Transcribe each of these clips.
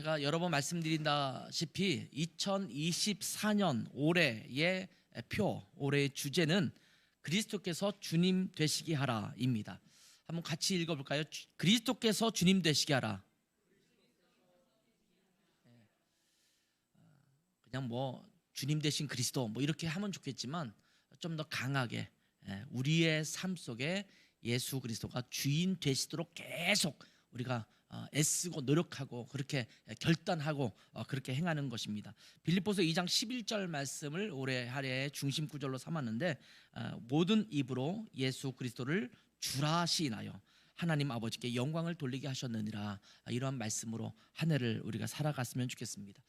제가 여러 번 말씀드린다시피 2024년 올해의 올해의 주제는 그리스도께서 주님 되시게 하라입니다. 한번 같이 읽어볼까요? 그리스도께서 주님 되시게 하라. 그냥 뭐 주님 되신 그리스도 뭐 이렇게 하면 좋겠지만 좀 더 강하게 우리의 삶 속에 예수 그리스도가 주인 되시도록 계속 우리가 애쓰고 노력하고 그렇게 결단하고 그렇게 행하는 것입니다. 빌립보서 2장 11절 말씀을 올해 할애의 중심 구절로 삼았는데 모든 입으로 예수 그리스도를 주라 시인하여 하나님 아버지께 영광을 돌리게 하셨느니라. 이러한 말씀으로 한 해를 우리가 살아갔으면 좋겠습니다.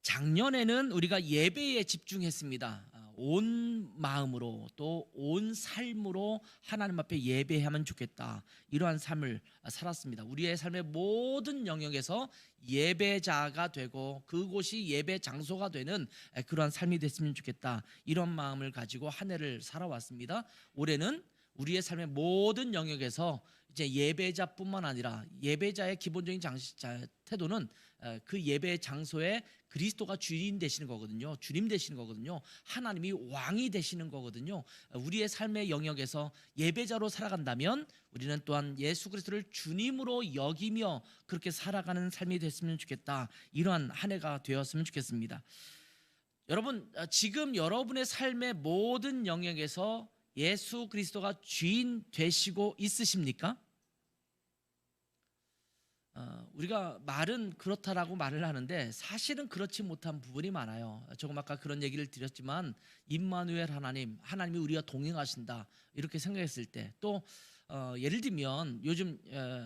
작년에는 우리가 예배에 집중했습니다. 온 마음으로 또 온 삶으로 하나님 앞에 예배하면 좋겠다, 이러한 삶을 살았습니다. 우리의 삶의 모든 영역에서 예배자가 되고 그곳이 예배 장소가 되는 그러한 삶이 됐으면 좋겠다, 이런 마음을 가지고 한 해를 살아왔습니다. 올해는 우리의 삶의 모든 영역에서 이제 예배자뿐만 아니라 예배자의 기본적인 태도는 그 예배 장소에 그리스도가 주인 되시는 거거든요. 주님 되시는 거거든요. 하나님이 왕이 되시는 거거든요. 우리의 삶의 영역에서 예배자로 살아간다면 우리는 또한 예수 그리스도를 주님으로 여기며 그렇게 살아가는 삶이 됐으면 좋겠다, 이러한 한 해가 되었으면 좋겠습니다. 여러분, 지금 여러분의 삶의 모든 영역에서 예수 그리스도가 주인 되시고 있으십니까? 우리가 말은 그렇다라고 말을 하는데 사실은 그렇지 못한 부분이 많아요. 조금 아까 그런 얘기를 드렸지만 임마누엘 하나님이 우리와 동행하신다, 이렇게 생각했을 때 또 예를 들면 요즘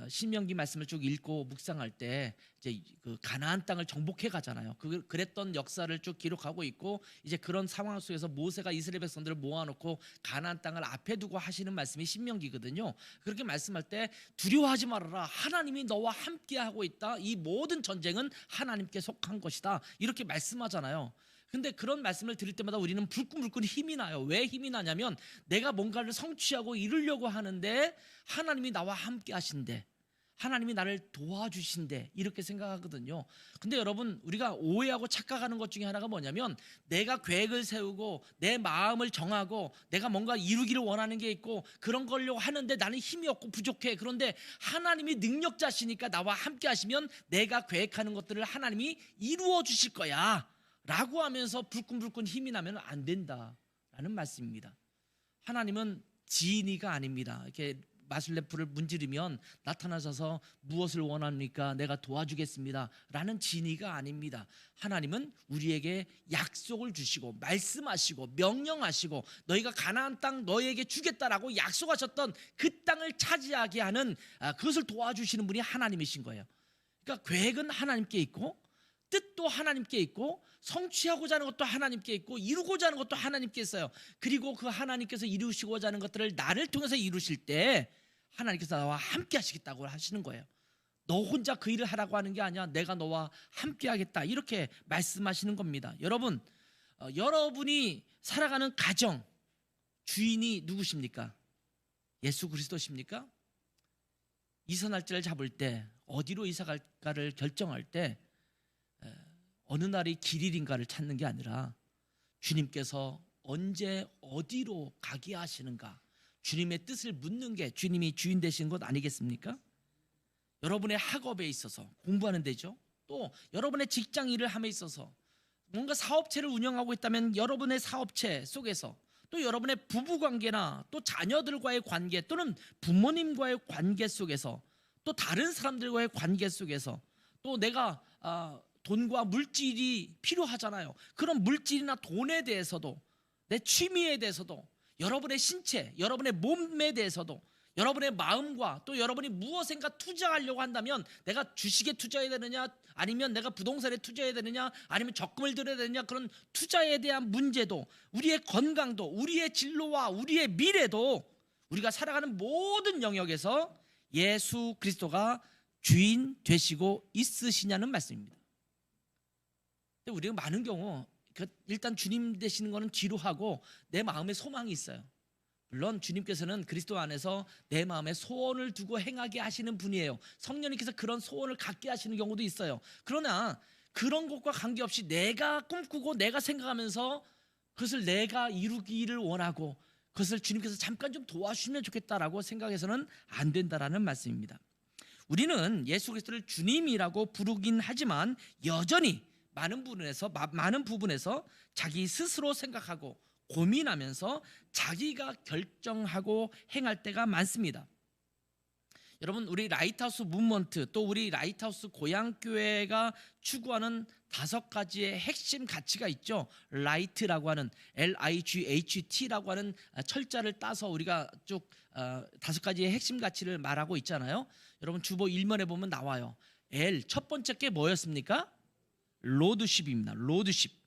신명기 말씀을 쭉 읽고 묵상할 때 이제 그 가나안 땅을 정복해 가잖아요. 그랬던 역사를 쭉 기록하고 있고, 이제 그런 상황 속에서 모세가 이스라엘 백성들을 모아놓고 가나안 땅을 앞에 두고 하시는 말씀이 신명기거든요. 그렇게 말씀할 때 두려워하지 말아라, 하나님이 너와 함께하고 있다, 이 모든 전쟁은 하나님께 속한 것이다, 이렇게 말씀하잖아요. 근데 그런 말씀을 들을 때마다 우리는 불끈불끈 힘이 나요. 왜 힘이 나냐면 내가 뭔가를 성취하고 이루려고 하는데 하나님이 나와 함께 하신대, 하나님이 나를 도와주신대, 이렇게 생각하거든요. 근데 여러분, 우리가 오해하고 착각하는 것 중에 하나가 뭐냐면 내가 계획을 세우고 내 마음을 정하고 내가 뭔가 이루기를 원하는 게 있고 그런 걸로 하는데 나는 힘이 없고 부족해. 그런데 하나님이 능력자시니까 나와 함께 하시면 내가 계획하는 것들을 하나님이 이루어 주실 거야 라고 하면서 불끈불끈 힘이 나면 안 된다라는 말씀입니다. 하나님은 지인이가 아닙니다. 이렇게 마술래프를 문지르면 나타나셔서 무엇을 원합니까? 내가 도와주겠습니다 라는 지니가 아닙니다. 하나님은 우리에게 약속을 주시고 말씀하시고 명령하시고 너희가 가나안 땅 너희에게 주겠다라고 약속하셨던 그 땅을 차지하게 하는 그것을 도와주시는 분이 하나님이신 거예요. 그러니까 계획은 하나님께 있고 뜻도 하나님께 있고 성취하고자 하는 것도 하나님께 있고 이루고자 하는 것도 하나님께 있어요. 그리고 그 하나님께서 이루시고자 하는 것들을 나를 통해서 이루실 때 하나님께서 나와 함께 하시겠다고 하시는 거예요. 너 혼자 그 일을 하라고 하는 게 아니야. 내가 너와 함께 하겠다, 이렇게 말씀하시는 겁니다. 여러분, 여러분이 살아가는 가정 주인이 누구십니까? 예수 그리스도십니까? 이사 날짜를 잡을 때 어디로 이사 갈까를 결정할 때 어느 날이 길일인가를 찾는 게 아니라 주님께서 언제 어디로 가게 하시는가, 주님의 뜻을 묻는 게 주님이 주인 되신 것 아니겠습니까? 여러분의 학업에 있어서 공부하는 데죠. 또 여러분의 직장 일을 함에 있어서 뭔가 사업체를 운영하고 있다면 여러분의 사업체 속에서 또 여러분의 부부관계나 또 자녀들과의 관계 또는 부모님과의 관계 속에서 또 다른 사람들과의 관계 속에서 또 내가 돈과 물질이 필요하잖아요. 그런 물질이나 돈에 대해서도, 내 취미에 대해서도, 여러분의 신체, 여러분의 몸에 대해서도, 여러분의 마음과 또 여러분이 무엇인가 투자하려고 한다면 내가 주식에 투자해야 되느냐, 아니면 내가 부동산에 투자해야 되느냐, 아니면 적금을 들여야 되느냐, 그런 투자에 대한 문제도, 우리의 건강도, 우리의 진로와 우리의 미래도, 우리가 살아가는 모든 영역에서 예수 그리스도가 주인 되시고 있으시냐는 말씀입니다. 우리가 많은 경우 일단 주님 되시는 거는 뒤로 하고 내 마음에 소망이 있어요. 물론 주님께서는 그리스도 안에서 내 마음에 소원을 두고 행하게 하시는 분이에요. 성령님께서 그런 소원을 갖게 하시는 경우도 있어요. 그러나 그런 것과 관계없이 내가 꿈꾸고 내가 생각하면서 그것을 내가 이루기를 원하고 그것을 주님께서 잠깐 좀 도와주시면 좋겠다라고 생각해서는 안 된다라는 말씀입니다. 우리는 예수 그리스도를 주님이라고 부르긴 하지만 여전히 많은 부분에서 자기 스스로 생각하고 고민하면서 자기가 결정하고 행할 때가 많습니다. 여러분, 우리 라이트하우스 무브먼트, 또 우리 라이트하우스 고향교회가 추구하는 5가지의 핵심 가치가 있죠. 라이트라고 하는 LIGHT라고 하는 철자를 따서 우리가 쭉 5가지의 핵심 가치를 말하고 있잖아요. 여러분, 주보 1면에 보면 나와요. L, 첫 번째 게 뭐였습니까? 로드십입니다. 로드십.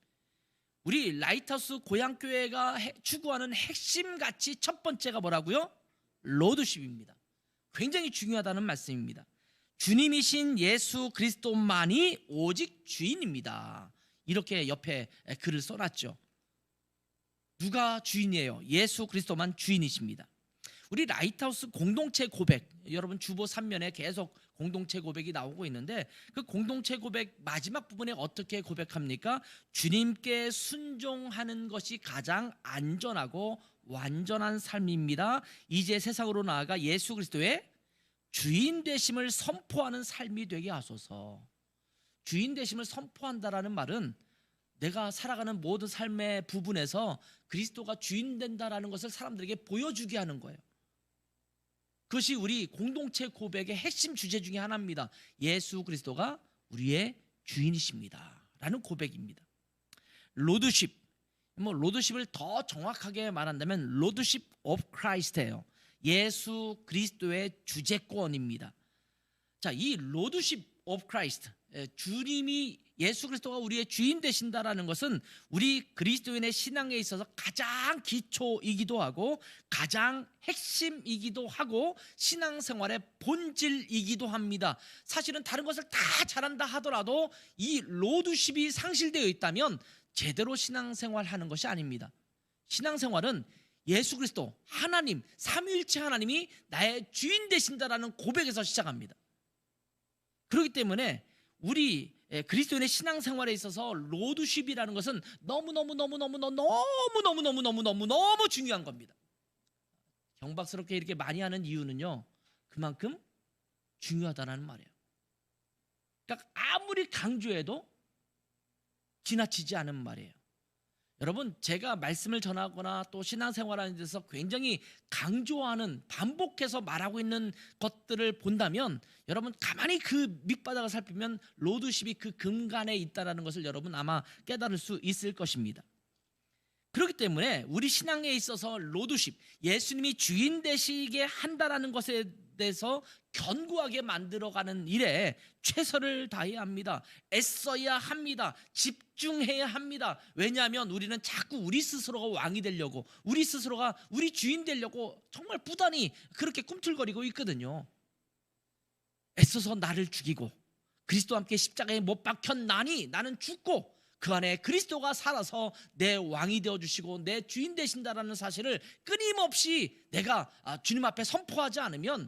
우리 라이트하우스 고향교회가 추구하는 핵심 가치 첫 번째가 뭐라고요? 로드십입니다. 굉장히 중요하다는 말씀입니다. 주님이신 예수 그리스도만이 오직 주인입니다. 이렇게 옆에 글을 써놨죠. 누가 주인이에요? 예수 그리스도만 주인이십니다. 우리 라이트하우스 공동체 고백, 여러분 주보 3면에 계속 공동체 고백이 나오고 있는데 그 공동체 고백 마지막 부분에 어떻게 고백합니까? 주님께 순종하는 것이 가장 안전하고 완전한 삶입니다. 이제 세상으로 나아가 예수 그리스도의 주인 되심을 선포하는 삶이 되게 하소서. 주인 되심을 선포한다라는 말은 내가 살아가는 모든 삶의 부분에서 그리스도가 주인 된다라는 것을 사람들에게 보여주게 하는 거예요. 그것이 우리 공동체 고백의 핵심 주제 중에 하나입니다. 예수 그리스도가 우리의 주인이십니다 라는 고백입니다. 로드십, 로드십을 더 정확하게 말한다면 로드십 오브 크라이스트예요. 예수 그리스도의 주재권입니다. 자, 이 로드십 오브 크라이스트, 주님이 예수 그리스도가 우리의 주인 되신다라는 것은 우리 그리스도인의 신앙에 있어서 가장 기초이기도 하고 가장 핵심이기도 하고 신앙생활의 본질이기도 합니다. 사실은 다른 것을 다 잘한다 하더라도 이 로드십이 상실되어 있다면 제대로 신앙생활하는 것이 아닙니다. 신앙생활은 예수 그리스도 하나님, 삼위일체 하나님이 나의 주인 되신다라는 고백에서 시작합니다. 그렇기 때문에 우리 그리스도인의 신앙생활에 있어서 로드십이라는 것은 너무너무 중요한 겁니다. 경박스럽게 이렇게 많이 하는 이유는요, 그만큼 중요하다는 말이에요. 그러니까 아무리 강조해도 지나치지 않은 말이에요. 여러분, 제가 말씀을 전하거나 또 신앙생활하는 데서 굉장히 강조하는, 반복해서 말하고 있는 것들을 본다면 여러분 가만히 그 밑바닥을 살피면 로드십이 그 근간에 있다는 것을 여러분 아마 깨달을 수 있을 것입니다. 그렇기 때문에 우리 신앙에 있어서 로드십, 예수님이 주인 되시게 한다라는 것에 대해서 견고하게 만들어가는 일에 최선을 다해야 합니다. 애써야 합니다. 집중해야 합니다. 왜냐하면 우리는 자꾸 우리 스스로가 왕이 되려고, 우리 스스로가 우리 주인 되려고 정말 부단히 그렇게 꿈틀거리고 있거든요. 애써서 나를 죽이고 그리스도와 함께 십자가에 못 박혔나니 나는 죽고 그 안에 그리스도가 살아서 내 왕이 되어주시고 내 주인 되신다라는 사실을 끊임없이 내가 주님 앞에 선포하지 않으면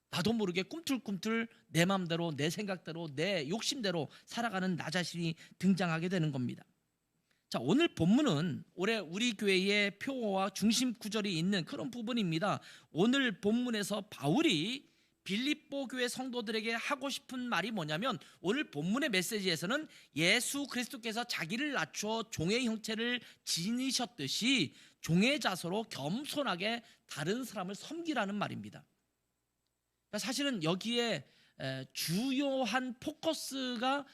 나도 모르게 꿈틀꿈틀 내 마음대로, 내 생각대로, 내 욕심대로 살아가는 나 자신이 등장하게 되는 겁니다. 자, 오늘 본문은 올해 우리 교회의 표어와 중심 구절이 있는 그런 부분입니다. 오늘 본문에서 바울이 빌립보 교회 성도들에게 하고 싶은 말이 뭐냐면, 오늘 본문의 메시지에서는 예수 그리스도께서 자기를 낮추어 종의 형체를 지니셨듯이 종의 자세로 겸손하게 다른 사람을 섬기라는 말입니다. 사실은 여기에 주요한 포커스가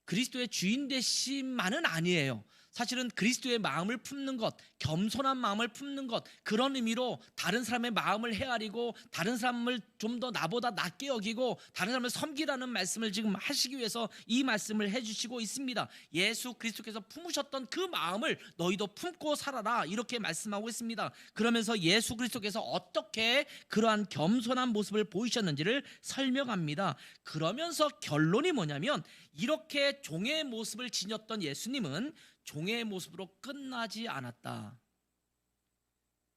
그리스도의 주인 되심만은 아니에요. 사실은 그리스도의 마음을 품는 것, 겸손한 마음을 품는 것, 그런 의미로 다른 사람의 마음을 헤아리고 다른 사람을 좀 더 나보다 낮게 여기고 다른 사람을 섬기라는 말씀을 지금 하시기 위해서 이 말씀을 해주시고 있습니다. 예수 그리스도께서 품으셨던 그 마음을 너희도 품고 살아라, 이렇게 말씀하고 있습니다. 그러면서 예수 그리스도께서 어떻게 그러한 겸손한 모습을 보이셨는지를 설명합니다. 그러면서 결론이 뭐냐면, 이렇게 종의 모습을 지녔던 예수님은 종의 모습으로 끝나지 않았다.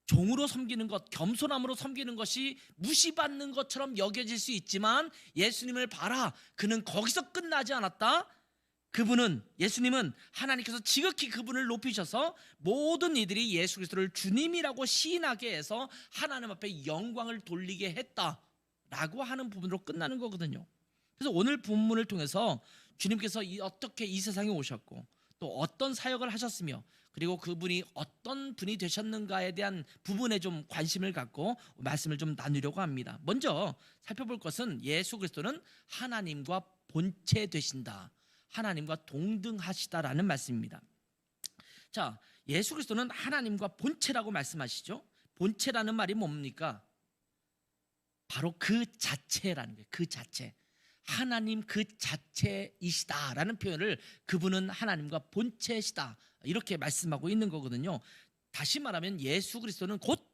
종으로 섬기는 것, 겸손함으로 섬기는 것이 무시받는 것처럼 여겨질 수 있지만 예수님을 봐라, 그는 거기서 끝나지 않았다. 예수님은 하나님께서 지극히 그분을 높이셔서 모든 이들이 예수 그리스도를 주님이라고 시인하게 해서 하나님 앞에 영광을 돌리게 했다라고 하는 부분으로 끝나는 거거든요. 그래서 오늘 본문을 통해서 주님께서 어떻게 이 세상에 오셨고 또 어떤 사역을 하셨으며 그리고 그분이 어떤 분이 되셨는가에 대한 부분에 좀 관심을 갖고 말씀을 좀 나누려고 합니다. 먼저 살펴볼 것은 예수 그리스도는 하나님과 본체 되신다, 하나님과 동등하시다라는 말씀입니다. 자, 예수 그리스도는 하나님과 본체라고 말씀하시죠. 본체라는 말이 뭡니까? 바로 그 자체라는 거예요. 그 자체, 하나님 그 자체이시다라는 표현을, 그분은 하나님과 본체시다, 이렇게 말씀하고 있는 거거든요. 다시 말하면 예수 그리스도는 곧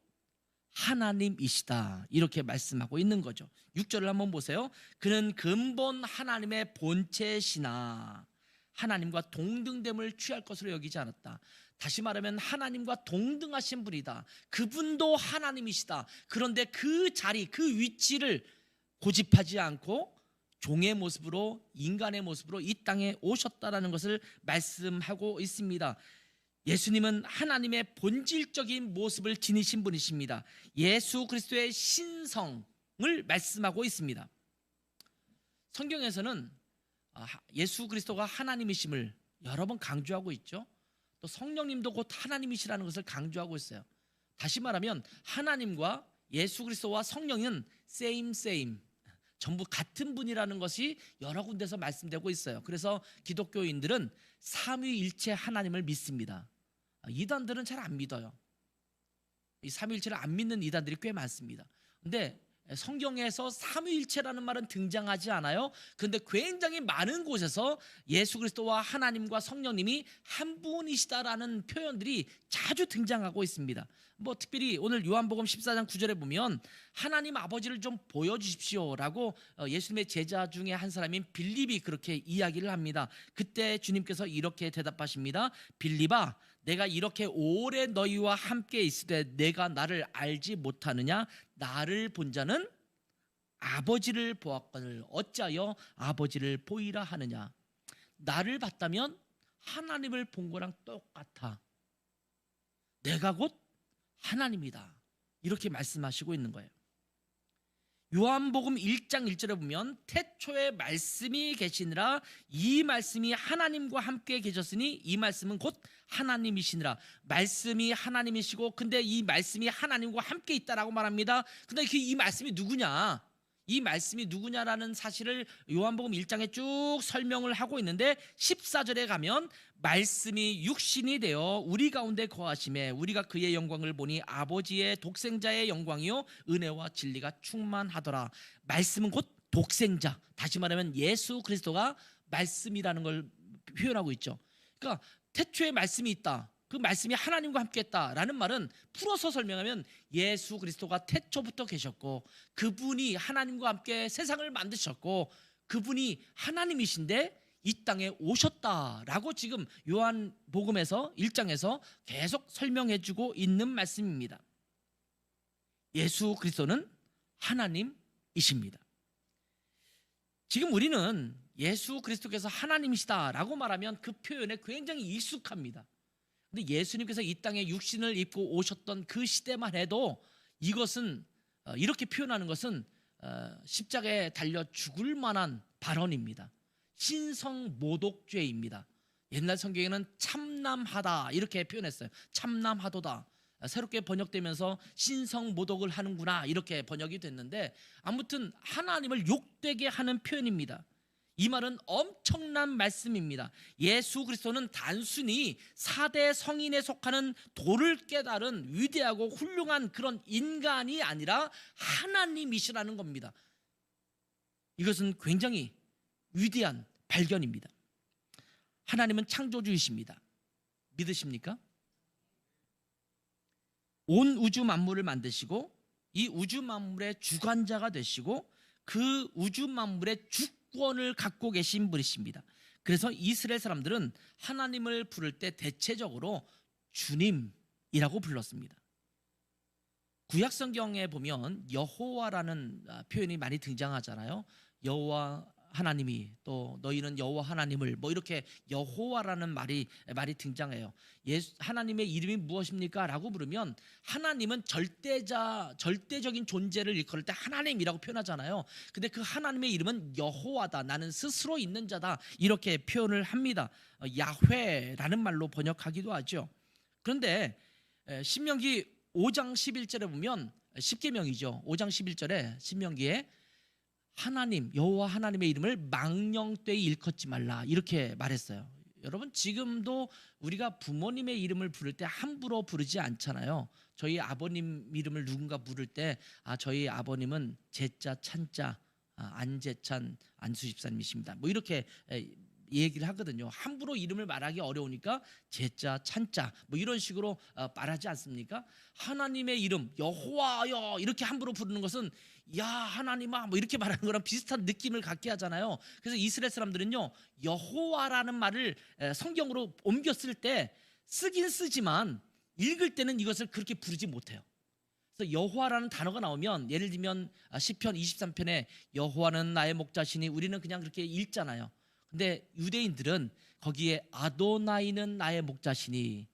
하나님이시다, 이렇게 말씀하고 있는 거죠. 6절을 한번 보세요. 그는 근본 하나님의 본체시나 하나님과 동등됨을 취할 것으로 여기지 않았다. 다시 말하면 하나님과 동등하신 분이다. 그분도 하나님이시다. 그런데 그 자리, 그 위치를 고집하지 않고 종의 모습으로, 인간의 모습으로 이 땅에 오셨다라는 것을 말씀하고 있습니다. 예수님은 하나님의 본질적인 모습을 지니신 분이십니다. 예수 그리스도의 신성을 말씀하고 있습니다. 성경에서는 예수 그리스도가 하나님이심을 여러 번 강조하고 있죠. 또 성령님도 곧 하나님이시라는 것을 강조하고 있어요. 다시 말하면 하나님과 예수 그리스도와 성령은 same, 전부 같은 분이라는 것이 여러 군데서 말씀되고 있어요. 그래서 기독교인들은 삼위일체 하나님을 믿습니다. 이단들은 잘 안 믿어요. 이 삼위일체를 안 믿는 이단들이 꽤 많습니다. 근데 성경에서 삼위일체라는 말은 등장하지 않아요. 그런데 굉장히 많은 곳에서 예수 그리스도와 하나님과 성령님이 한 분이시다라는 표현들이 자주 등장하고 있습니다. 특별히 오늘 요한복음 14장 9절에 보면 하나님 아버지를 좀 보여주십시오라고 예수님의 제자 중에 한 사람인 빌립이 그렇게 이야기를 합니다. 그때 주님께서 이렇게 대답하십니다. 빌립아, 내가 이렇게 오래 너희와 함께 있을 때 내가 나를 알지 못하느냐? 나를 본 자는 아버지를 보았거늘 어찌하여 아버지를 보이라 하느냐? 나를 봤다면 하나님을 본 거랑 똑같아. 내가 곧 하나님이다, 이렇게 말씀하시고 있는 거예요. 요한복음 1장 1절에 보면 태초에 말씀이 계시니라, 이 말씀이 하나님과 함께 계셨으니 이 말씀은 곧 하나님이시니라. 말씀이 하나님이시고 근데 이 말씀이 하나님과 함께 있다라고 말합니다. 근데 이 말씀이 누구냐? 이 말씀이 누구냐라는 사실을 요한복음 1장에 쭉 설명을 하고 있는데 14절에 가면 말씀이 육신이 되어 우리 가운데 거하심에 우리가 그의 영광을 보니 아버지의 독생자의 영광이요 은혜와 진리가 충만하더라. 말씀은 곧 독생자, 다시 말하면 예수 그리스도가 말씀이라는 걸 표현하고 있죠. 그러니까 태초에 말씀이 있다, 그 말씀이 하나님과 함께 했다라는 말은 풀어서 설명하면 예수 그리스도가 태초부터 계셨고 그분이 하나님과 함께 세상을 만드셨고 그분이 하나님이신데 이 땅에 오셨다라고 지금 요한복음에서 1장에서 계속 설명해주고 있는 말씀입니다. 예수 그리스도는 하나님이십니다. 지금 우리는 예수 그리스도께서 하나님이시다라고 말하면 그 표현에 굉장히 익숙합니다. 근데 예수님께서 이 땅에 육신을 입고 오셨던 그 시대만 해도 이것은 이렇게 표현하는 것은 십자가에 달려 죽을 만한 발언입니다. 신성모독죄입니다. 옛날 성경에는 참남하다 이렇게 표현했어요. 참남하도다. 새롭게 번역되면서 신성모독을 하는구나 이렇게 번역이 됐는데 아무튼 하나님을 욕되게 하는 표현입니다. 이 말은 엄청난 말씀입니다. 예수 그리스도는 단순히 4대 성인에 속하는 도를 깨달은 위대하고 훌륭한 그런 인간이 아니라 하나님이시라는 겁니다. 이것은 굉장히 위대한 발견입니다. 하나님은 창조주이십니다. 믿으십니까? 온 우주 만물을 만드시고 이 우주 만물의 주관자가 되시고 그 우주 만물의 주권을 갖고 계신 분이십니다. 그래서 이스라엘 사람들은 하나님을 부를 때 대체적으로 주님이라고 불렀습니다. 구약 성경에 보면 여호와라는 표현이 많이 등장하잖아요. 여호와 하나님이, 또 너희는 여호와 하나님을, 뭐 이렇게 여호와라는 말이 등장해요. 하나님의 이름이 무엇입니까? 라고 물으면 하나님은 절대적인 존재를 일컬을 때 하나님이라고 표현하잖아요. 근데 그 하나님의 이름은 여호와다, 나는 스스로 있는 자다, 이렇게 표현을 합니다. 야훼라는 말로 번역하기도 하죠. 그런데 신명기 5장 11절에 보면, 10계명이죠. 5장 11절에 신명기에 하나님, 여호와 하나님의 이름을 망령되이 일컫지 말라, 이렇게 말했어요. 여러분, 지금도 우리가 부모님의 이름을 부를 때 함부로 부르지 않잖아요. 저희 아버님 이름을 누군가 부를 때 저희 아버님은 제자 찬자 안재찬 안수집사님이십니다, 뭐 이렇게 얘기를 하거든요. 함부로 이름을 말하기 어려우니까 제자 찬자 뭐 이런 식으로 말하지 않습니까? 하나님의 이름 여호와여 이렇게 함부로 부르는 것은 야 하나님아 뭐 이렇게 말하는 거랑 비슷한 느낌을 갖게 하잖아요. 그래서 이스라엘 사람들은요, 여호와라는 말을 성경으로 옮겼을 때 쓰긴 쓰지만 읽을 때는 이것을 그렇게 부르지 못해요. 그래서 여호와라는 단어가 나오면, 예를 들면 시편 23편에 여호와는 나의 목자시니, 우리는 그냥 그렇게 읽잖아요. 근데 유대인들은 거기에 아도나이는 나의 목자시니,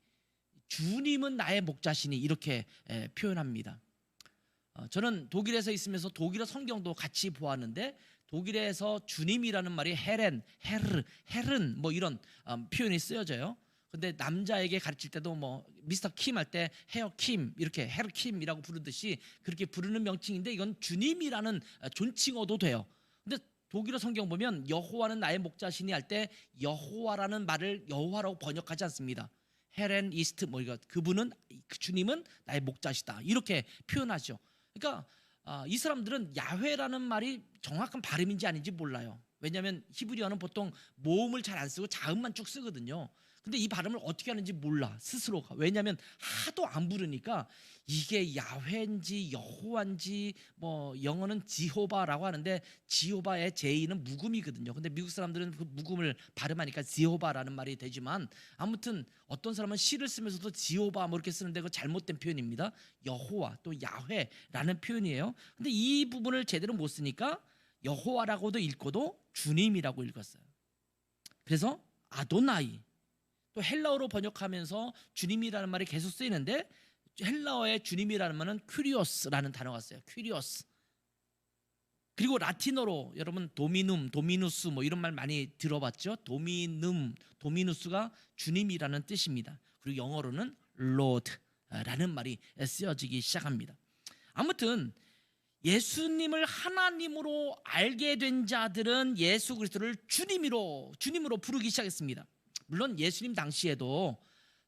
주님은 나의 목자시니, 이렇게 표현합니다. 저는 독일에서 있으면서 독일어 성경도 같이 보았는데, 독일에서 주님이라는 말이 헤른 뭐 이런 표현이 쓰여져요. 근데 남자에게 가르칠 때도 뭐 미스터 킴 할 때 헤어 킴, 이렇게 헤르 킴이라고 부르듯이 그렇게 부르는 명칭인데, 이건 주님이라는 존칭어도 돼요. 근데 독일어 성경 보면 여호와는 나의 목자시니 할 때 여호와라는 말을 여호와라고 번역하지 않습니다. 헤렌 이스트 뭐 이거, 그분은, 그 주님은 나의 목자시다, 이렇게 표현하죠. 그러니까 이 사람들은 야훼라는 말이 정확한 발음인지 아닌지 몰라요. 왜냐하면 히브리어는 보통 모음을 잘 안 쓰고 자음만 쭉 쓰거든요. 근데 이 발음을 어떻게 하는지 몰라, 스스로가. 왜냐하면 하도 안 부르니까 이게 야훼인지 여호와인지, 뭐 영어는 지호바라고 하는데 지호바의 제이는 묵음이거든요. 근데 미국 사람들은 그 묵음을 발음하니까 지호바라는 말이 되지만, 아무튼 어떤 사람은 시를 쓰면서도 지호바 뭐 이렇게 쓰는데 그거 잘못된 표현입니다. 여호와 또 야훼라는 표현이에요. 근데 이 부분을 제대로 못 쓰니까 여호와라고도 읽고도 주님이라고 읽었어요. 그래서 아도나이, 또 헬라어로 번역하면서 주님이라는 말이 계속 쓰이는데, 헬라어의 주님이라는 말은 큐리오스라는 단어가 써요. 큐리오스. 그리고 라틴어로 여러분 도미눔, 도미누스 뭐 이런 말 많이 들어봤죠. 도미누스가 주님이라는 뜻입니다. 그리고 영어로는 Lord라는 말이 쓰여지기 시작합니다. 아무튼 예수님을 하나님으로 알게 된 자들은 예수 그리스도를 주님으로 부르기 시작했습니다. 물론 예수님 당시에도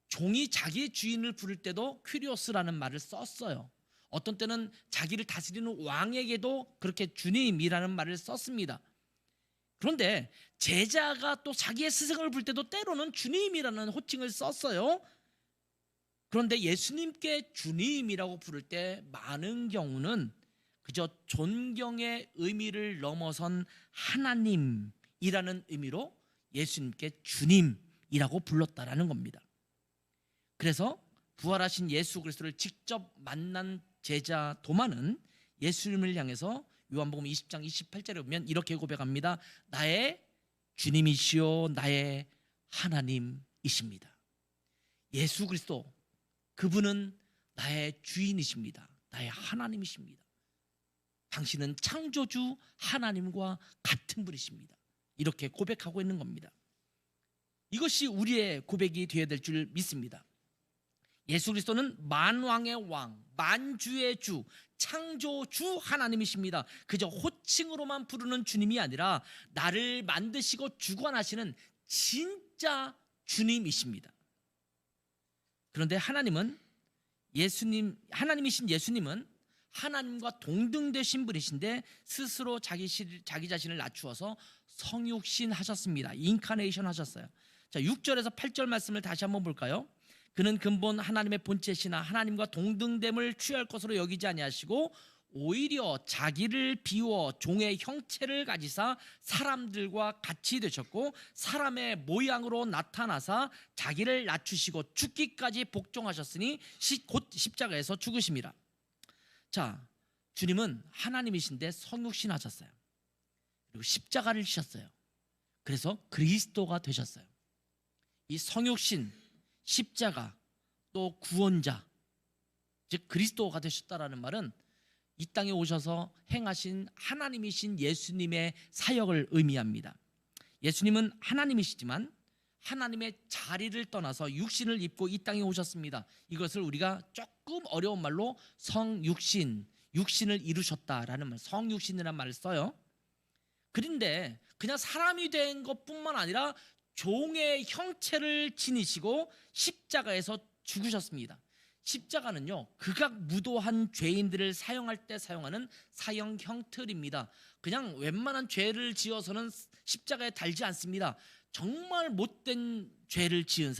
종이 자기의 주인을 부를 때도 큐리오스라는 말을 썼어요. 어떤 때는 자기를 다스리는 왕에게도 그렇게 주님이라는 말을 썼습니다. 그런데 제자가 또 자기의 스승을 부를 때도 때로는 주님이라는 호칭을 썼어요. 그런데 예수님께 주님이라고 부를 때 많은 경우는 그저 존경의 의미를 넘어선 하나님이라는 의미로 예수님께 주님이라고 불렀다라는 겁니다. 그래서 부활하신 예수 그리스도를 직접 만난 제자 도마는 예수님을 향해서 요한복음 20장 28절에 보면 이렇게 고백합니다. 나의 주님이시요 나의 하나님이십니다. 예수 그리스도, 그분은 나의 주인이십니다. 나의 하나님이십니다. 당신은 창조주 하나님과 같은 분이십니다. 이렇게 고백하고 있는 겁니다. 이것이 우리의 고백이 되어야 될 줄 믿습니다. 예수 그리스도는 만왕의 왕, 만주의 주, 창조주 하나님이십니다. 그저 호칭으로만 부르는 주님이 아니라 나를 만드시고 주관하시는 진짜 주님이십니다. 그런데 하나님이신 예수님은 하나님과 동등되신 분이신데 스스로 자기 자신을 낮추어서 성육신 하셨습니다. 인카네이션 하셨어요. 자, 6절에서 8절 말씀을 다시 한번 볼까요? 그는 근본 하나님의 본체시나 하나님과 동등됨을 취할 것으로 여기지 아니하시고 오히려 자기를 비워 종의 형체를 가지사 사람들과 같이 되셨고 사람의 모양으로 나타나사 자기를 낮추시고 죽기까지 복종하셨으니 곧 십자가에서 죽으심이라. 자, 주님은 하나님이신데 성육신 하셨어요. 그리고 십자가를 지셨어요. 그래서 그리스도가 되셨어요. 이 성육신, 십자가, 또 구원자, 즉 그리스도가 되셨다라는 말은 이 땅에 오셔서 행하신 하나님이신 예수님의 사역을 의미합니다. 예수님은 하나님이시지만 하나님의 자리를 떠나서 육신을 입고 이 땅에 오셨습니다. 이것을 우리가 조금 어려운 말로 성육신, 육신을 이루셨다라는 말, 성육신이라는 말을 써요. 그런데 그냥 사람이 된 것뿐만 아니라 종의 형체를 지니시고 십자가에서 죽으셨습니다. 십자가는요, 극악 무도한 죄인들을 사형할 때 사용하는 사형 형틀입니다. 그냥 웬만한 죄를 지어서는 십자가에 달지 않습니다. 정말 못된 죄를 지은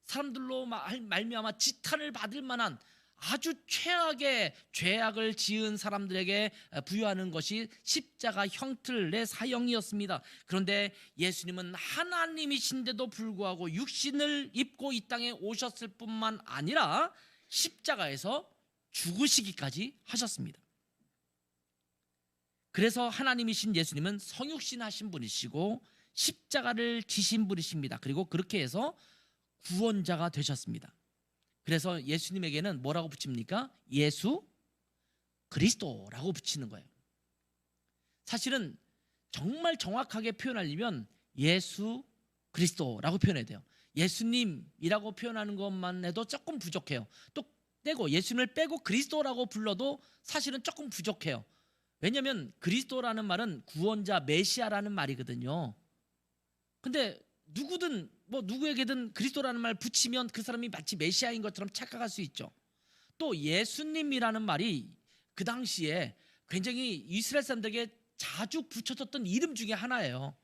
사람들로 말미암아 지탄을 받을 만한 아주 최악의 죄악을 지은 사람들에게 부여하는 것이 십자가 형틀의 사형이었습니다. 그런데 예수님은 하나님이신데도 불구하고 육신을 입고 이 땅에 오셨을 뿐만 아니라 십자가에서 죽으시기까지 하셨습니다. 그래서 하나님이신 예수님은 성육신 하신 분이시고 십자가를 지신 분이십니다. 그리고 그렇게 해서 구원자가 되셨습니다. 그래서 예수님에게는 뭐라고 붙입니까? 예수 그리스도라고 붙이는 거예요. 사실은 정말 정확하게 표현하려면 예수 그리스도라고 표현해야 돼요. 예수님이라고 표현하는 것만 해도 조금 부족해요. 또 떼고 예수님을 빼고 그리스도라고 불러도 사실은 조금 부족해요. 왜냐하면 그리스도라는 말은 구원자, 메시아라는 말이거든요. 근데 누구든 누구에게든 그리스도라는 말 붙이면 그 사람이 마치 메시아인 것처럼 착각할 수 있죠. 또 예수님이라는 말이 그 당시에 굉장히 이스라엘 사람들에게 자주 붙여졌던 이름 중에 하나예요.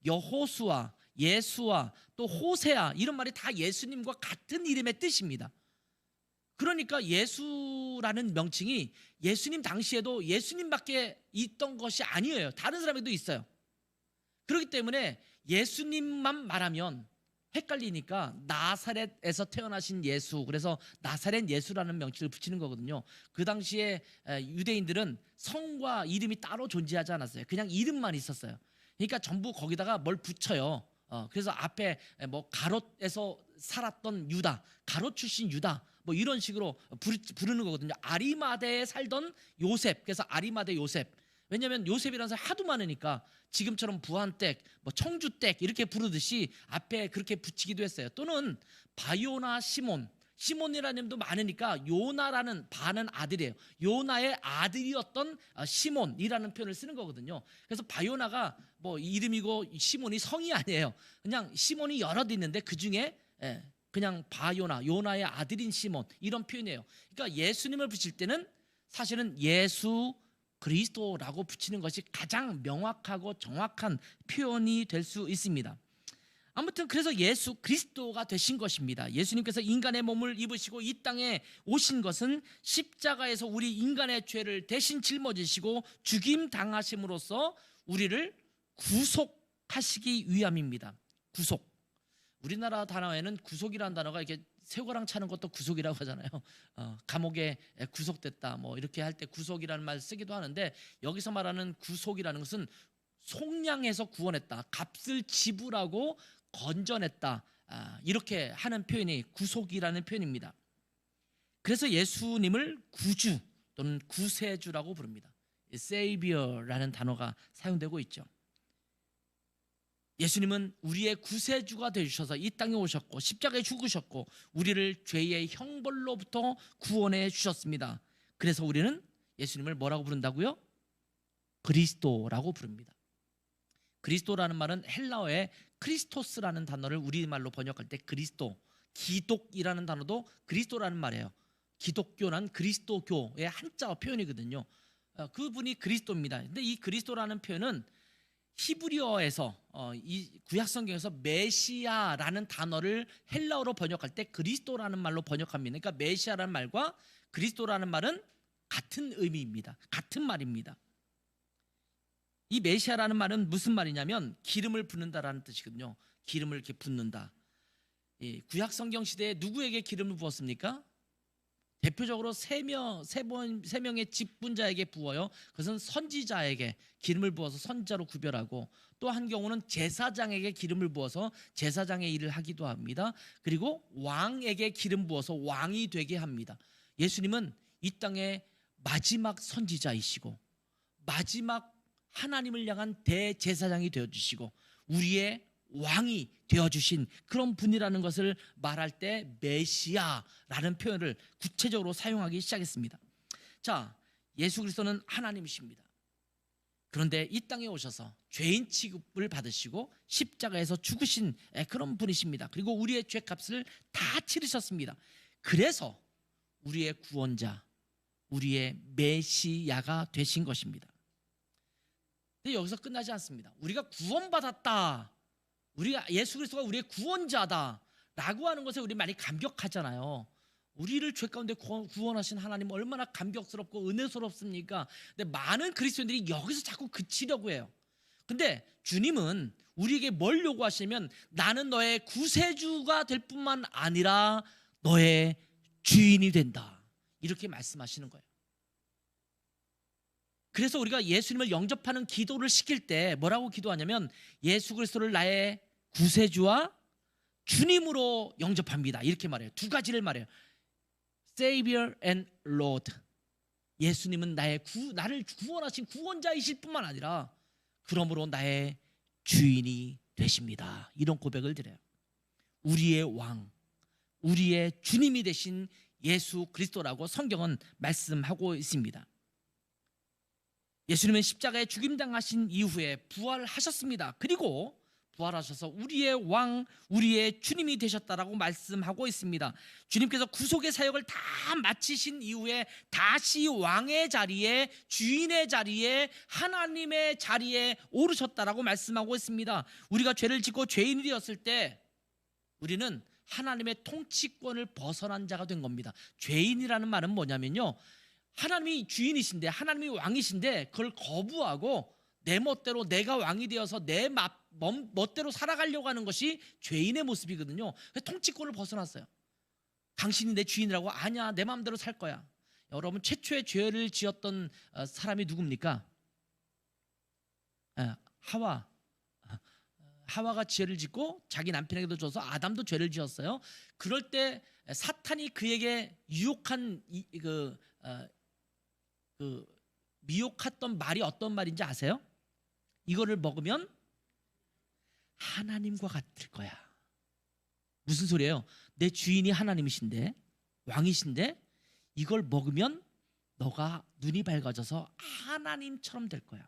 여호수아, 예수아, 또 호세아, 이런 말이 다 예수님과 같은 이름의 뜻입니다. 그러니까 예수라는 명칭이 예수님 당시에도 예수님밖에 있던 것이 아니에요. 다른 사람에도 있어요. 그렇기 때문에 예수님만 말하면 헷갈리니까 나사렛에서 태어나신 예수, 그래서 나사렛 예수라는 명칭을 붙이는 거거든요. 그 당시에 유대인들은 성과 이름이 따로 존재하지 않았어요. 그냥 이름만 있었어요. 그러니까 전부 거기다가 뭘 붙여요. 그래서 앞에 가롯에서 살았던 유다, 가롯 출신 유다, 이런 식으로 부르는 거거든요. 아리마대에 살던 요셉, 그래서 아리마대 요셉. 왜냐하면 요셉이라는 사람이 하도 많으니까 지금처럼 부한댁, 청주댁 이렇게 부르듯이 앞에 그렇게 붙이기도 했어요. 또는 바요나 시몬이라는 이름도 많으니까 요나라는, 바는 아들이에요. 요나의 아들이었던 시몬이라는 표현을 쓰는 거거든요. 그래서 바요나가 이름이고 시몬이 성이 아니에요. 그냥 시몬이 여럿 있는데 그 중에 그냥 바요나, 요나의 아들인 시몬, 이런 표현이에요. 그러니까 예수님을 붙일 때는 사실은 예수 그리스도라고 붙이는 것이 가장 명확하고 정확한 표현이 될 수 있습니다. 아무튼 그래서 예수 그리스도가 되신 것입니다. 예수님께서 인간의 몸을 입으시고 이 땅에 오신 것은 십자가에서 우리 인간의 죄를 대신 짊어지시고 죽임 당하심으로써 우리를 구속하시기 위함입니다. 구속. 우리나라 단어에는 구속이라는 단어가 이렇게 쇠고랑 차는 것도 구속이라고 하잖아요. 감옥에 구속됐다 이렇게 할 때 구속이라는 말 쓰기도 하는데, 여기서 말하는 구속이라는 것은 속량해서 구원했다, 값을 지불하고 건져냈다, 이렇게 하는 표현이 구속이라는 표현입니다. 그래서 예수님을 구주 또는 구세주라고 부릅니다. Savior라는 단어가 사용되고 있죠. 예수님은 우리의 구세주가 되주셔서 이 땅에 오셨고 십자가에 죽으셨고 우리를 죄의 형벌로부터 구원해 주셨습니다. 그래서 우리는 예수님을 뭐라고 부른다고요? 그리스도라고 부릅니다. 그리스도라는 말은 헬라어의 크리스토스라는 단어를 우리말로 번역할 때 그리스도, 기독이라는 단어도 그리스도라는 말이에요. 기독교란 그리스도교의 한자어 표현이거든요. 그분이 그리스도입니다. 근데 이 그리스도라는 표현은 히브리어에서 이 구약 성경에서 메시아라는 단어를 헬라어로 번역할 때 그리스도라는 말로 번역합니다. 그러니까 메시아라는 말과 그리스도라는 말은 같은 의미입니다. 같은 말입니다. 이 메시아라는 말은 무슨 말이냐면 기름을 붓는다라는 뜻이거든요. 기름을 이렇게 붓는다. 구약 성경 시대에 누구에게 기름을 부었습니까? 대표적으로 세 명의 직분자에게 부어요. 그것은 선지자에게 기름을 부어서 선지자로 구별하고, 또 한 경우는 제사장에게 기름을 부어서 제사장의 일을 하기도 합니다. 그리고 왕에게 기름 부어서 왕이 되게 합니다. 예수님은 이 땅의 마지막 선지자이시고 마지막 하나님을 향한 대제사장이 되어주시고 우리의 왕이 되어주신 그런 분이라는 것을 말할 때 메시아라는 표현을 구체적으로 사용하기 시작했습니다. 자, 예수 그리스도는 하나님이십니다. 그런데 이 땅에 오셔서 죄인 취급을 받으시고 십자가에서 죽으신 그런 분이십니다. 그리고 우리의 죄값을 다 치르셨습니다. 그래서 우리의 구원자, 우리의 메시아가 되신 것입니다. 근데 여기서 끝나지 않습니다. 우리가 구원받았다, 우리가 예수 그리스도가 우리의 구원자다 라고 하는 것에 우리 많이 감격하잖아요. 우리를 죄 가운데 구원하신 하나님 얼마나 감격스럽고 은혜스럽습니까? 근데 많은 그리스도인들이 여기서 자꾸 그치려고 해요. 근데 주님은 우리에게 뭘 요구하시냐면 나는 너의 구세주가 될 뿐만 아니라 너의 주인이 된다, 이렇게 말씀하시는 거예요. 그래서 우리가 예수님을 영접하는 기도를 시킬 때 뭐라고 기도하냐면 예수 그리스도를 나의 구세주와 주님으로 영접합니다, 이렇게 말해요. 두 가지를 말해요. Savior and Lord. 예수님은 나를 구원하신 구원자이실 뿐만 아니라 그러므로 나의 주인이 되십니다, 이런 고백을 드려요. 우리의 왕, 우리의 주님이 되신 예수 그리스도라고 성경은 말씀하고 있습니다. 예수님은 십자가에 죽임당하신 이후에 부활하셨습니다. 그리고 부활하셔서 우리의 왕, 우리의 주님이 되셨다라고 말씀하고 있습니다. 주님께서 구속의 사역을 다 마치신 이후에 다시 왕의 자리에, 주인의 자리에, 하나님의 자리에 오르셨다라고 말씀하고 있습니다. 우리가 죄를 짓고 죄인이 되었을 때 우리는 하나님의 통치권을 벗어난 자가 된 겁니다. 죄인이라는 말은 뭐냐면요, 하나님이 주인이신데, 하나님이 왕이신데 그걸 거부하고 내 멋대로 내가 왕이 되어서 내 멋대로 살아가려고 하는 것이 죄인의 모습이거든요. 통치권을 벗어났어요. 당신이 내 주인이라고? 아니야, 내 마음대로 살 거야. 여러분, 최초의 죄를 지었던 사람이 누굽니까? 하와가 죄를 짓고 자기 남편에게도 줘서 아담도 죄를 지었어요. 그럴 때 사탄이 그에게 유혹한 미혹했던 말이 어떤 말인지 아세요? 이거를 먹으면 하나님과 같을 거야. 무슨 소리예요? 내 주인이 하나님이신데, 왕이신데 이걸 먹으면 너가 눈이 밝아져서 하나님처럼 될 거야.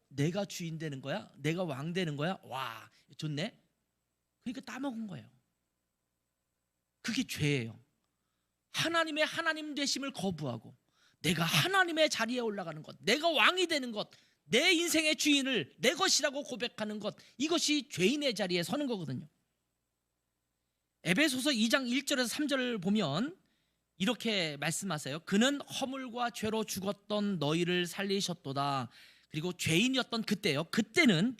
내가 주인 되는 거야? 내가 왕 되는 거야? 와, 좋네. 그러니까 따먹은 거예요. 그게 죄예요. 하나님의 하나님 되심을 거부하고 내가 하나님의 자리에 올라가는 것, 내가 왕이 되는 것, 내 인생의 주인을 내 것이라고 고백하는 것, 이것이 죄인의 자리에 서는 거거든요. 에베소서 2장 1절에서 3절을 보면 이렇게 말씀하세요. 그는 허물과 죄로 죽었던 너희를 살리셨도다. 그리고 죄인이었던 그때는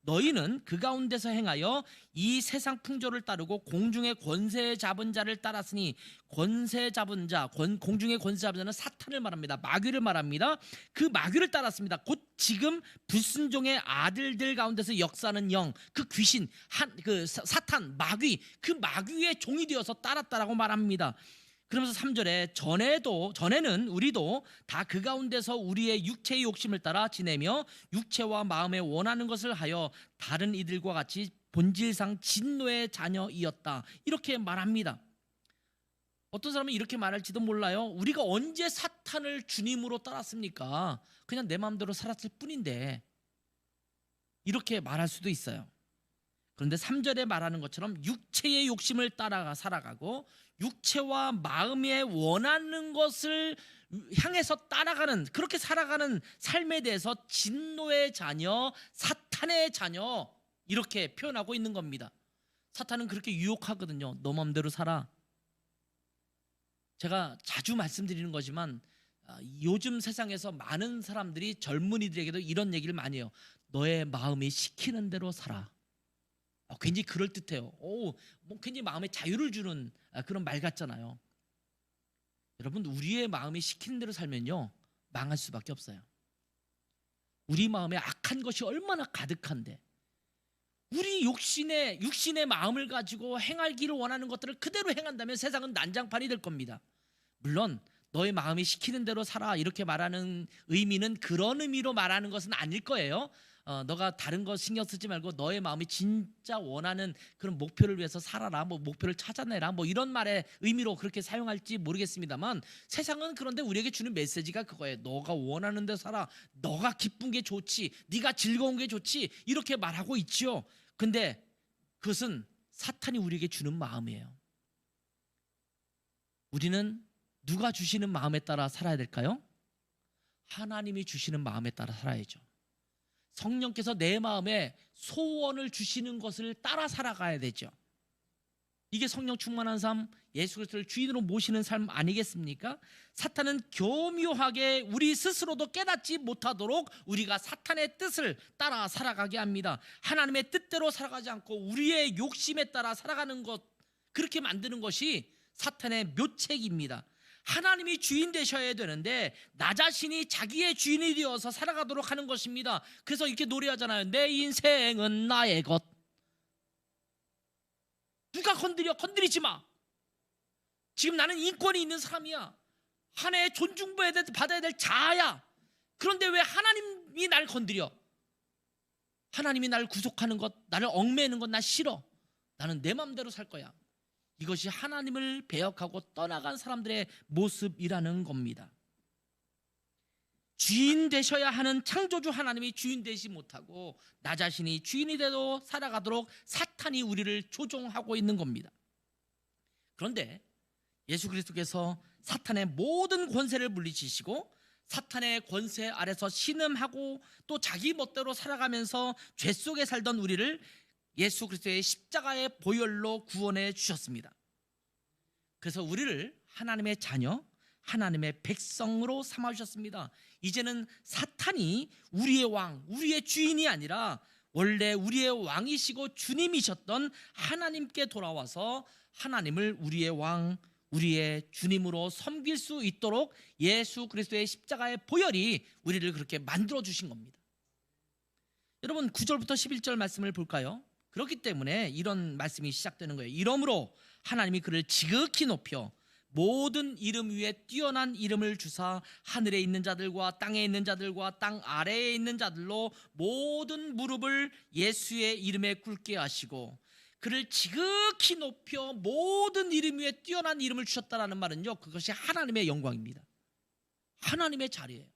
너희는 그 가운데서 행하여 이 세상 풍조를 따르고 공중의 권세 잡은 자를 따랐으니, 권세 잡은 자, 공중의 권세 잡은 자는 사탄을 말합니다. 마귀를 말합니다. 그 마귀를 따랐습니다. 곧 지금 불순종의 아들들 가운데서 역사하는 영, 그 귀신, 사탄, 마귀, 그 마귀의 종이 되어서 따랐다라고 말합니다. 그러면서 3절에 전에는 우리도 다 그 가운데서 우리의 육체의 욕심을 따라 지내며 육체와 마음에 원하는 것을 하여 다른 이들과 같이 본질상 진노의 자녀이었다, 이렇게 말합니다. 어떤 사람은 이렇게 말할지도 몰라요. 우리가 언제 사탄을 주님으로 따랐습니까? 그냥 내 마음대로 살았을 뿐인데, 이렇게 말할 수도 있어요. 그런데 3절에 말하는 것처럼 육체의 욕심을 따라가 살아가고 육체와 마음에 원하는 것을 향해서 따라가는, 그렇게 살아가는 삶에 대해서 진노의 자녀, 사탄의 자녀, 이렇게 표현하고 있는 겁니다. 사탄은 그렇게 유혹하거든요. 너 마음대로 살아. 제가 자주 말씀드리는 거지만 요즘 세상에서 많은 사람들이, 젊은이들에게도 이런 얘기를 많이 해요. 너의 마음이 시키는 대로 살아. 굉장히 그럴듯해요. 뭐 굉장히 마음에 자유를 주는 그런 말 같잖아요. 여러분, 우리의 마음이 시키는 대로 살면요 망할 수밖에 없어요. 우리 마음에 악한 것이 얼마나 가득한데 우리 육신의 마음을 가지고 행하기를 원하는 것들을 그대로 행한다면 세상은 난장판이 될 겁니다. 물론 너의 마음이 시키는 대로 살아 이렇게 말하는 의미는 그런 의미로 말하는 것은 아닐 거예요. 너가 다른 거 신경 쓰지 말고 너의 마음이 진짜 원하는 그런 목표를 위해서 살아라, 뭐 목표를 찾아내라, 뭐 이런 말의 의미로 그렇게 사용할지 모르겠습니다만 세상은 그런데 우리에게 주는 메시지가 그거예요. 너가 원하는 대로 살아, 너가 기쁜 게 좋지, 네가 즐거운 게 좋지, 이렇게 말하고 있지요. 근데 그것은 사탄이 우리에게 주는 마음이에요. 우리는 누가 주시는 마음에 따라 살아야 될까요? 하나님이 주시는 마음에 따라 살아야죠. 성령께서 내 마음에 소원을 주시는 것을 따라 살아가야 되죠. 이게 성령 충만한 삶, 예수 그리스도를 주인으로 모시는 삶 아니겠습니까? 사탄은 교묘하게 우리 스스로도 깨닫지 못하도록 우리가 사탄의 뜻을 따라 살아가게 합니다. 하나님의 뜻대로 살아가지 않고 우리의 욕심에 따라 살아가는 것, 그렇게 만드는 것이 사탄의 묘책입니다. 하나님이 주인 되셔야 되는데 나 자신이 자기의 주인이 되어서 살아가도록 하는 것입니다. 그래서 이렇게 노래하잖아요. 내 인생은 나의 것. 누가 건드리지 마. 지금 나는 인권이 있는 사람이야. 하나의 존중받아야 될 자아야. 그런데 왜 하나님이 날 건드려? 하나님이 나를 구속하는 것, 나를 얽매는 것 나 싫어. 나는 내 마음대로 살 거야. 이것이 하나님을 배역하고 떠나간 사람들의 모습이라는 겁니다. 주인 되셔야 하는 창조주 하나님이 주인 되지 못하고 나 자신이 주인이 되도 살아가도록 사탄이 우리를 조종하고 있는 겁니다. 그런데 예수 그리스도께서 사탄의 모든 권세를 물리치시고 사탄의 권세 아래서 신음하고 또 자기 멋대로 살아가면서 죄 속에 살던 우리를 예수 그리스도의 십자가의 보혈로 구원해 주셨습니다. 그래서 우리를 하나님의 자녀, 하나님의 백성으로 삼아주셨습니다. 이제는 사탄이 우리의 왕, 우리의 주인이 아니라 원래 우리의 왕이시고 주님이셨던 하나님께 돌아와서 하나님을 우리의 왕, 우리의 주님으로 섬길 수 있도록 예수 그리스도의 십자가의 보혈이 우리를 그렇게 만들어 주신 겁니다. 여러분 9절부터 11절 말씀을 볼까요? 그렇기 때문에 이런 말씀이 시작되는 거예요. 이러므로 하나님이 그를 지극히 높여 모든 이름 위에 뛰어난 이름을 주사 하늘에 있는 자들과 땅에 있는 자들과 땅 아래에 있는 자들로 모든 무릎을 예수의 이름에 꿇게 하시고, 그를 지극히 높여 모든 이름 위에 뛰어난 이름을 주셨다라는 말은요, 그것이 하나님의 영광입니다. 하나님의 자리예요.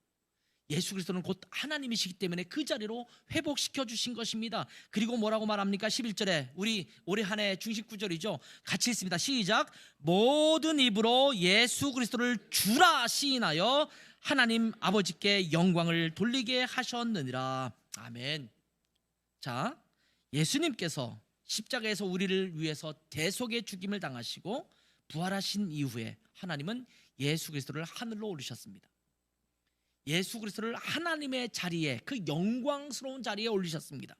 예수 그리스도는 곧 하나님이시기 때문에 그 자리로 회복시켜 주신 것입니다. 그리고 뭐라고 말합니까? 11절에 우리 올해 한 해 중심 구절이죠. 같이 읽습니다. 시작. 모든 입으로 예수 그리스도를 주라 시인하여 하나님 아버지께 영광을 돌리게 하셨느니라. 아멘. 자, 예수님께서 십자가에서 우리를 위해서 대속의 죽임을 당하시고 부활하신 이후에 하나님은 예수 그리스도를 하늘로 올리셨습니다. 예수 그리스도를 하나님의 자리에, 그 영광스러운 자리에 올리셨습니다.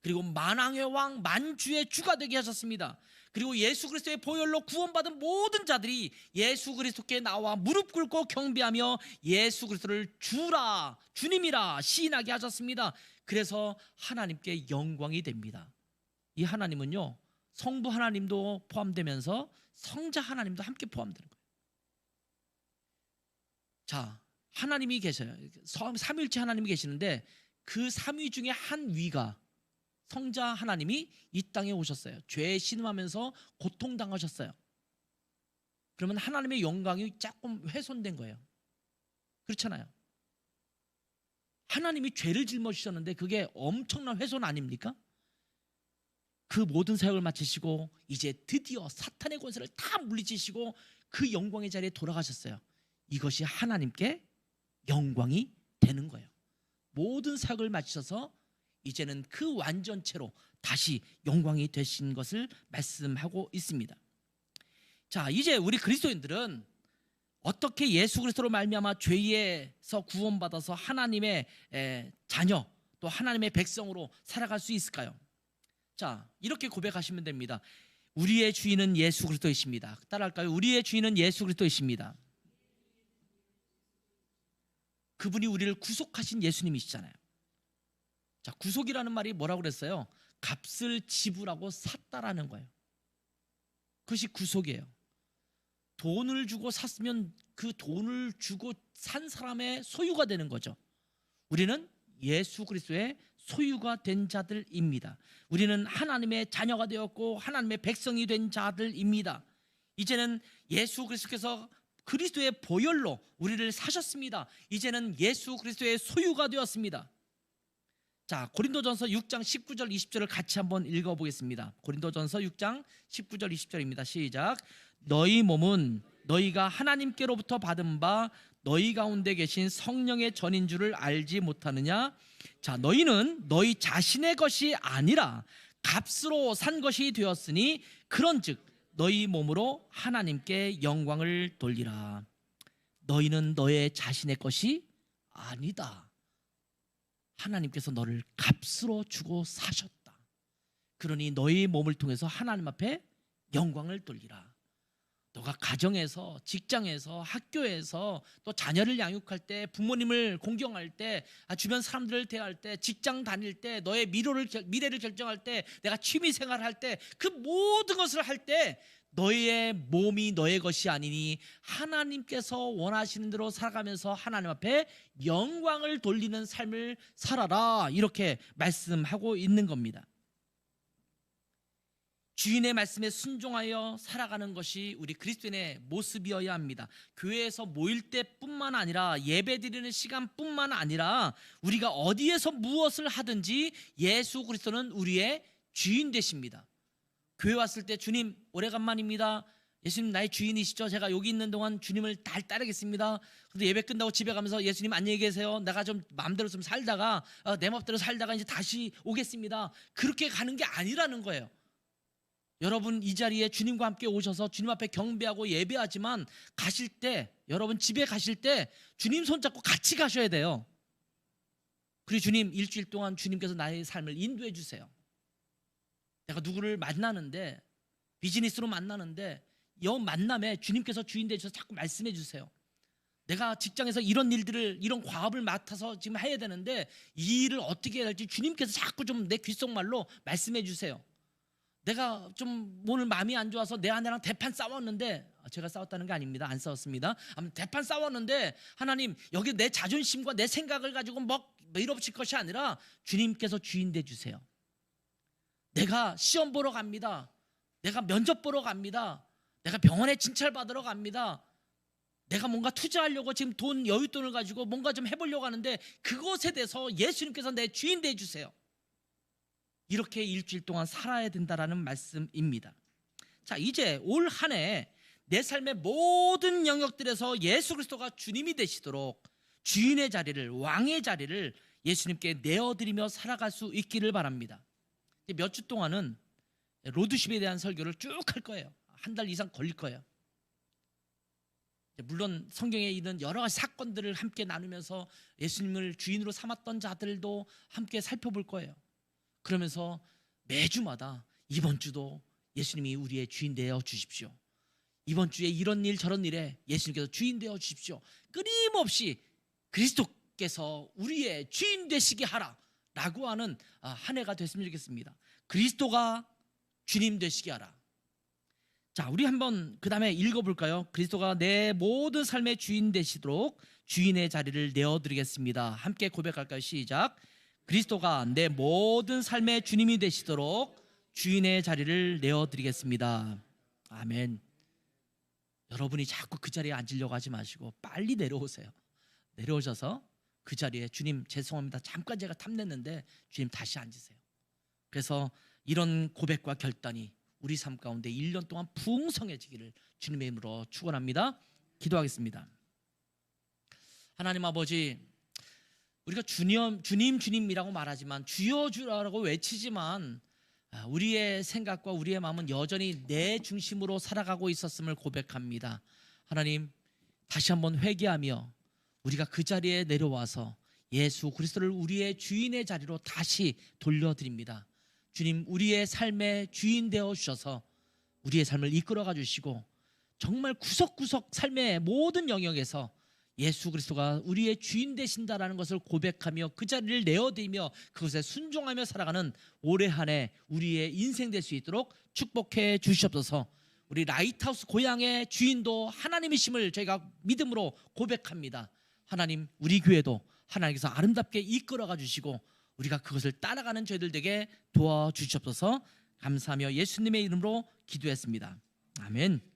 그리고 만왕의 왕, 만주의 주가 되게 하셨습니다. 그리고 예수 그리스도의 보혈로 구원받은 모든 자들이 예수 그리스도께 나와 무릎 꿇고 경배하며 예수 그리스도를 주라, 주님이라 시인하게 하셨습니다. 그래서 하나님께 영광이 됩니다. 이 하나님은요, 성부 하나님도 포함되면서 성자 하나님도 함께 포함되는 거예요. 자, 하나님이 계셔요. 삼위일체 하나님이 계시는데 그 삼위 중에 한 위가 성자 하나님이 이 땅에 오셨어요. 죄에 신음하면서 고통당하셨어요. 그러면 하나님의 영광이 조금 훼손된 거예요. 그렇잖아요. 하나님이 죄를 짊어지셨는데 그게 엄청난 훼손 아닙니까? 그 모든 사역을 마치시고 이제 드디어 사탄의 권세를 다 물리치시고 그 영광의 자리에 돌아가셨어요. 이것이 하나님께 영광이 되는 거예요. 모든 사역을 마치셔서 이제는 그 완전체로 다시 영광이 되신 것을 말씀하고 있습니다. 자, 이제 우리 그리스도인들은 어떻게 예수 그리스도로 말미암아 죄에서 구원받아서 하나님의 자녀, 또 하나님의 백성으로 살아갈 수 있을까요? 자, 이렇게 고백하시면 됩니다. 우리의 주인은 예수 그리스도이십니다. 따라할까요? 우리의 주인은 예수 그리스도이십니다. 그분이 우리를 구속하신 예수님이시잖아요. 자, 구속이라는 말이 뭐라고 그랬어요? 값을 지불하고 샀다라는 거예요. 그것이 구속이에요. 돈을 주고 샀으면 그 돈을 주고 산 사람의 소유가 되는 거죠. 우리는 예수 그리스도의 소유가 된 자들입니다. 우리는 하나님의 자녀가 되었고 하나님의 백성이 된 자들입니다. 이제는 예수 그리스도께서 그리스도의 보혈로 우리를 사셨습니다. 이제는 예수 그리스도의 소유가 되었습니다. 자, 고린도전서 6장 19절 20절을 같이 한번 읽어보겠습니다. 고린도전서 6장 19절 20절입니다. 시작. 너희 몸은 너희가 하나님께로부터 받은 바 너희 가운데 계신 성령의 전인 줄을 알지 못하느냐? 자, 너희는 너희 자신의 것이 아니라 값으로 산 것이 되었으니 그런즉 너희 몸으로 하나님께 영광을 돌리라. 너희는 너의 자신의 것이 아니다. 하나님께서 너를 값으로 주고 사셨다. 그러니 너희 몸을 통해서 하나님 앞에 영광을 돌리라. 너가 가정에서, 직장에서, 학교에서, 또 자녀를 양육할 때, 부모님을 공경할 때, 주변 사람들을 대할 때, 직장 다닐 때, 너의 미래를 결정할 때, 내가 취미 생활할 때, 그 모든 것을 할 때 너의 몸이 너의 것이 아니니 하나님께서 원하시는 대로 살아가면서 하나님 앞에 영광을 돌리는 삶을 살아라, 이렇게 말씀하고 있는 겁니다. 주인의 말씀에 순종하여 살아가는 것이 우리 그리스도인의 모습이어야 합니다. 교회에서 모일 때뿐만 아니라 예배드리는 시간뿐만 아니라 우리가 어디에서 무엇을 하든지 예수 그리스도는 우리의 주인 되십니다. 교회 왔을 때 주님 오래간만입니다. 예수님 나의 주인이시죠? 제가 여기 있는 동안 주님을 잘 따르겠습니다. 근데 예배 끝나고 집에 가면서 예수님 안녕히 계세요. 내가 좀 마음대로 좀 살다가 내 맘대로 살다가 이제 다시 오겠습니다. 그렇게 가는 게 아니라는 거예요. 여러분 이 자리에 주님과 함께 오셔서 주님 앞에 경배하고 예배하지만 가실 때, 여러분 집에 가실 때 주님 손잡고 같이 가셔야 돼요. 그리고 주님 일주일 동안 주님께서 나의 삶을 인도해 주세요. 내가 누구를 만나는데, 비즈니스로 만나는데 이 만남에 주님께서 주인 되셔서 자꾸 말씀해 주세요. 내가 직장에서 이런 일들을, 이런 과업을 맡아서 지금 해야 되는데 이 일을 어떻게 해야 할지 주님께서 자꾸 좀 내 귓속말로 말씀해 주세요. 내가 좀 오늘 마음이 안 좋아서 내 아내랑 대판 싸웠는데, 제가 싸웠다는 게 아닙니다. 안 싸웠습니다. 대판 싸웠는데 하나님 여기 내 자존심과 내 생각을 가지고 밀어붙일 것이 아니라 주님께서 주인 돼 주세요. 내가 시험 보러 갑니다. 내가 면접 보러 갑니다. 내가 병원에 진찰 받으러 갑니다. 내가 뭔가 투자하려고 지금 여윳돈을 가지고 뭔가 좀 해보려고 하는데 그것에 대해서 예수님께서 내 주인 돼 주세요. 이렇게 일주일 동안 살아야 된다라는 말씀입니다. 자, 이제 올 한 해 내 삶의 모든 영역들에서 예수 그리스도가 주님이 되시도록 주인의 자리를, 왕의 자리를 예수님께 내어드리며 살아갈 수 있기를 바랍니다. 몇 주 동안은 로드십에 대한 설교를 쭉 할 거예요. 한 달 이상 걸릴 거예요. 물론 성경에 있는 여러 가지 사건들을 함께 나누면서 예수님을 주인으로 삼았던 자들도 함께 살펴볼 거예요. 그러면서 매주마다 이번 주도 예수님이 우리의 주인 되어 주십시오. 이번 주에 이런 일 저런 일에 예수님께서 주인 되어 주십시오. 끊임없이 그리스도께서 우리의 주인 되시게 하라 라고 하는 한 해가 됐으면 좋겠습니다. 그리스도가 주님 되시게 하라. 자, 우리 한번 그 다음에 읽어볼까요? 그리스도가 내 모든 삶의 주인 되시도록 주인의 자리를 내어드리겠습니다. 함께 고백할까요? 시작. 그리스도가 내 모든 삶의 주님이 되시도록 주인의 자리를 내어드리겠습니다. 아멘. 여러분이 자꾸 그 자리에 앉으려고 하지 마시고 빨리 내려오세요. 내려오셔서 그 자리에 주님 죄송합니다. 잠깐 제가 탐냈는데 주님 다시 앉으세요. 그래서 이런 고백과 결단이 우리 삶 가운데 1년 동안 풍성해지기를 주님의 이름으로 축원합니다. 기도하겠습니다. 하나님 아버지, 우리가 주님이라고 말하지만 주여 주라고 외치지만 우리의 생각과 우리의 마음은 여전히 내 중심으로 살아가고 있었음을 고백합니다. 하나님, 다시 한번 회개하며 우리가 그 자리에 내려와서 예수 그리스도를 우리의 주인의 자리로 다시 돌려드립니다. 주님 우리의 삶의 주인 되어 주셔서 우리의 삶을 이끌어가 주시고 정말 구석구석 삶의 모든 영역에서 예수 그리스도가 우리의 주인 되신다라는 것을 고백하며 그 자리를 내어드리며 그것에 순종하며 살아가는 올해 한 해 우리의 인생 될 수 있도록 축복해 주시옵소서. 우리 라이트하우스 고향의 주인도 하나님이심을 저희가 믿음으로 고백합니다. 하나님 우리 교회도 하나님께서 아름답게 이끌어가 주시고 우리가 그것을 따라가는 저희들 되게 도와주시옵소서. 감사하며 예수님의 이름으로 기도했습니다. 아멘.